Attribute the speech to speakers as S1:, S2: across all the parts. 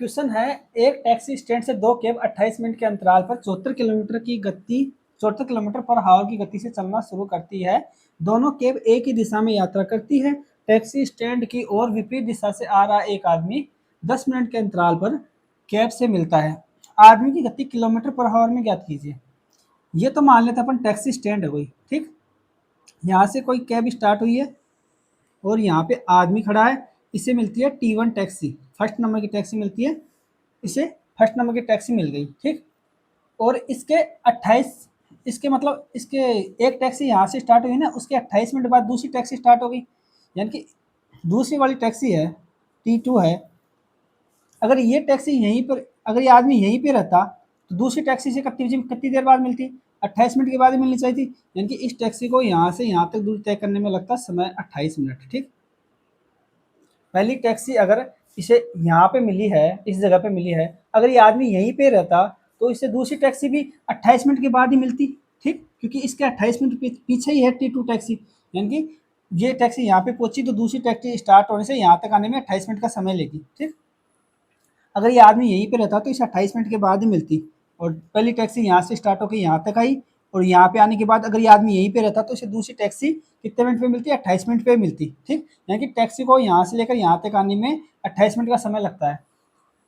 S1: Question है, एक taxi stand से दो कैब 28 मिनट के अंतराल पर 74 किलोमीटर पर हावर की गति से चलना शुरू करती है। दोनों कैब एक ही दिशा में यात्रा करती है। टैक्सी स्टैंड की ओर विपरीत दिशा से आ रहा एक आदमी 10 मिनट के अंतराल पर कैब से मिलता है। आदमी की गति किलोमीटर पर हावर में ज्ञात कीजिए। ये तो मान लेते अपन टैक्सी स्टैंड है कोई, ठीक। यहाँ से कोई कैब स्टार्ट हुई है और यहाँ पे आदमी खड़ा है। इसे मिलती है T1 टैक्सी, फर्स्ट नंबर की टैक्सी मिलती है, इसे फर्स्ट नंबर की टैक्सी मिल गई, ठीक। और इसके 28, इसके मतलब इसके एक टैक्सी यहाँ से स्टार्ट हुई ना, उसके 28 मिनट बाद दूसरी टैक्सी स्टार्ट हो गई। यानी कि दूसरी वाली टैक्सी है, T2 है। अगर ये टैक्सी यहीं पर, अगर ये आदमी यहीं पे रहता तो दूसरी टैक्सी से कितनी देर बाद मिलती? 28 मिनट के बाद ही मिलनी चाहिए थी। यानी कि इस टैक्सी को यहाँ से यहाँ तक दूरी तय करने में लगता समय 28 मिनट, ठीक। पहली टैक्सी अगर इसे यहाँ पे मिली है, इस जगह पे मिली है, अगर ये आदमी यहीं पे रहता तो इसे दूसरी टैक्सी भी 28 मिनट के बाद ही मिलती, ठीक। क्योंकि इसके 28 मिनट पीछे ही है T2 टैक्सी। यानी कि ये टैक्सी यहाँ पे पहुंची तो दूसरी टैक्सी स्टार्ट होने से यहाँ तक आने में 28 मिनट का समय लेगी, ठीक। अगर ये आदमी यहीं पे रहता तो इसे 28 मिनट के बाद ही मिलती, और पहली टैक्सी यहाँ से स्टार्ट होकर यहाँ तक आई, और यहाँ पे आने के बाद अगर ये आदमी यहीं पे रहता तो इसे दूसरी टैक्सी कितने मिनट पे मिलती? 28 मिनट पे मिलती, ठीक। यानी कि टैक्सी को यहाँ से लेकर यहाँ तक आने में 28 मिनट का समय लगता है।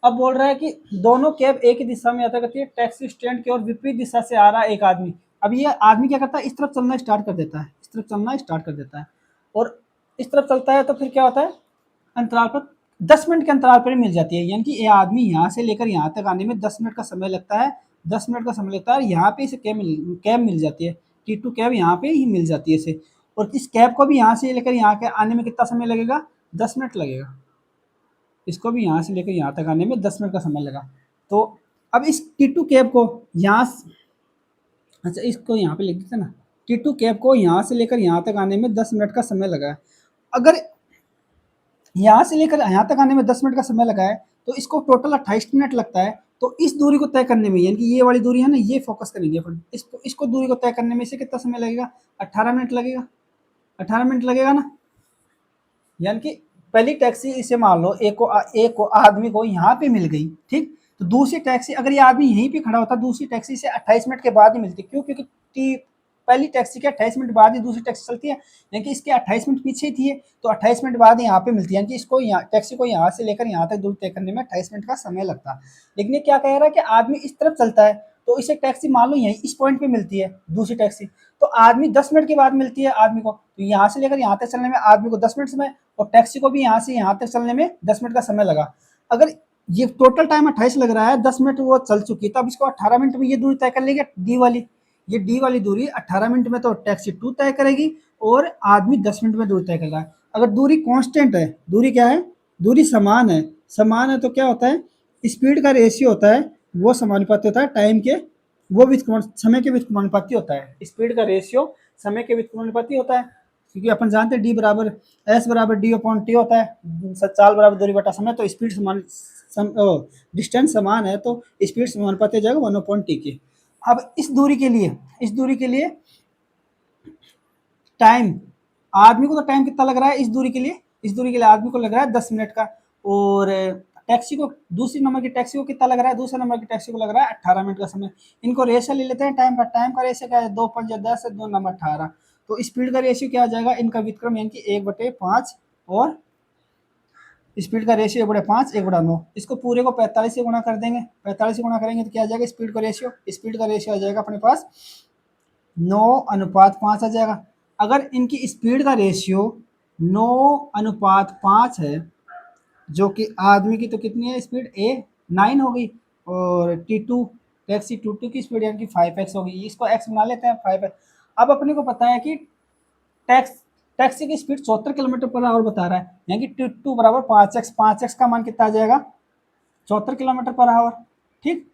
S1: अब बोल रहा है कि दोनों कैब एक ही दिशा में यात्रा करती है। टैक्सी स्टैंड की ओर विपरीत दिशा से आ रहा एक आदमी, अब ये आदमी क्या करता है? इस तरफ चलना स्टार्ट कर देता है, इस तरफ चलना स्टार्ट कर देता है, और इस तरफ चलता है तो फिर क्या होता है? अंतराल पर 10 मिनट के अंतराल पर ही मिल जाती है। यानी कि ये आदमी यहाँ से लेकर यहाँ तक आने में 10 मिनट का समय लगता है, 10 मिनट का समय लगता है, और यहाँ पे इसे कैब मिल जाती है, T2 कैब यहाँ पे ही मिल जाती है इसे। और इस कैब को भी यहाँ से लेकर यहाँ के आने में कितना समय लगेगा? 10 मिनट लगेगा। इसको भी यहाँ से लेकर यहाँ तक आने में 10 मिनट का समय लगा। तो अब इस T2 कैब को यहाँ, अच्छा इसको यहाँ पे लिख देते ना, T2 कैब को यहाँ से लेकर यहाँ तक आने में 10 मिनट का समय लगा है। अगर यहाँ से लेकर यहाँ तक आने में 10 मिनट का समय लगा है तो इसको टोटल 28 मिनट लगता है। तो इस दूरी को तय करने में, यानी कि ये वाली दूरी है ना, ये फोकस करेंगे अपन, इसको दूरी को तय करने में इसे कितना समय लगेगा? 18 मिनट लगेगा, 18 मिनट लगेगा ना। यानी कि पहली टैक्सी इसे मान लो एक को आदमी को यहाँ पे मिल गई, ठीक। तो दूसरी टैक्सी, अगर ये आदमी यहीं पे खड़ा होता, दूसरी टैक्सी से 28 मिनट के बाद ही मिलती। क्यों? क्योंकि पहली टैक्सी के 28 मिनट बाद ही दूसरी टैक्सी चलती है। यानी कि इसके 28 मिनट पीछे थी, तो 28 मिनट बाद यहाँ पे मिलती है। यानी कि इसको टैक्सी को यहाँ से लेकर यहाँ तक दूर तय करने में 28 मिनट का समय लगता। लेकिन ये क्या कह रहा है कि आदमी इस तरफ चलता है तो इसे टैक्सी मान लो यहीं इस पॉइंट पे मिलती है दूसरी टैक्सी, तो आदमी 10 मिनट के बाद मिलती है आदमी को, तो यहाँ से लेकर यहाँ तक चलने में आदमी को 10 मिनट समय, और टैक्सी को भी यहाँ से यहाँ तक चलने में 10 मिनट का समय लगा। अगर ये टोटल टाइम 28 लग रहा है, 10 मिनट वो चल चुकी है, तो अब इसको 18 मिनट में ये दूरी तय कर लेगी डी वाली। ये डी वाली दूरी 18 मिनट में तो टैक्सी 2 तय करेगी, और आदमी 10 मिनट में दूरी तय कर रहा है। अगर दूरी कांस्टेंट है, दूरी क्या है? दूरी समान है, समान है तो क्या होता है? स्पीड का रेशियो होता है वो समानुपाती होता है टाइम के, वो समय के व्युत्क्रमानुपाती होता है। स्पीड का रेशियो समय के व्युत्क्रमानुपाती होता है, क्योंकि अपन जानते हैं डी बराबर एस बराबर डी अपॉन टी होता है, चाल बराबर दूरी बटा समय। तो स्पीड समान, डिस्टेंस समान है तो स्पीड समानुपाती हो जाएगा 1/t के। अब इस दूरी के लिए टाइम, आदमी को तो टाइम कितना लग रहा है इस दूरी के लिए आदमी को लग रहा है 10 मिनट का, और टैक्सी को, दूसरी नंबर की टैक्सी को कितना लग रहा है? दूसरे नंबर की टैक्सी को लग रहा है 18 मिनट का समय। इनको रेशियो ले लेते हैं टाइम का रेशियो क्या है? 2 5 10 2 नंबर 18। तो स्पीड का रेशियो क्या आ जाएगा? इनका व्युत्क्रम, यानी कि 1/5, और स्पीड का रेशियो 1/5 1/9। इसको पूरे को 45 से गुणा कर देंगे, 45 से गुणा करेंगे तो क्या आ जाएगा? स्पीड का रेशियो आ जाएगा अपने पास 9:5 आ जाएगा। अगर इनकी स्पीड का रेशियो 9:5 है, जो कि आदमी की तो कितनी है स्पीड? 9 हो गई, और T2 टैक्सी T2 की स्पीड यानी कि 5x हो गई। इसको x बना लेते हैं 5x। अब अपने को पता है कि टैक्सी की स्पीड 74 किलोमीटर पर आवर बता रहा है, यानी कि T2 बराबर 5x का मान कितना आ जाएगा? 74 किलोमीटर पर आवर, ठीक।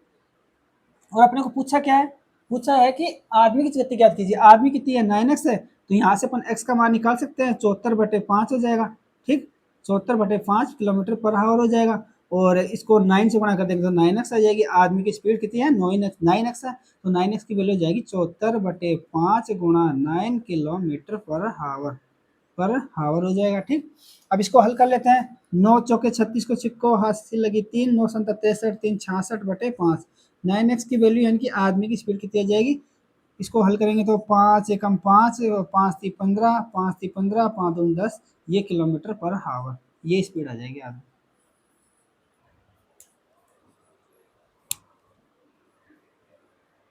S1: और अपने को पूछा है कि आदमी की गति ज्ञात कीजिए। आदमी कितनी है? 9x है, तो यहाँ से अपन x का मान निकाल सकते हैं, 74/5 हो जाएगा, ठीक। 74/5 किलोमीटर पर आवर हो जाएगा, और इसको 9 से गुणा कर देंगे तो 9x आ जाएगी। आदमी की स्पीड कितनी है? 9x है, तो 9x की वैल्यू हो जाएगी 74/5 गुणा 9 किलोमीटर पर आवर। पर हावर हो जाएगा। ठीक, अब इसको हल कर लेते हैं। 9 चौके 36 को छिक्को हाथ से लगी 3, 9 संता 63, 3 66/5। 9x की वैल्यू यानी कि आदमी की स्पीड कितनी आ जाएगी, इसको हल करेंगे तो 5 एकम 5, 5 ती 15, 5 ती 15, 5 दूनी 10, ये किलोमीटर पर हावर, ये स्पीड आ जाएगी आदमी।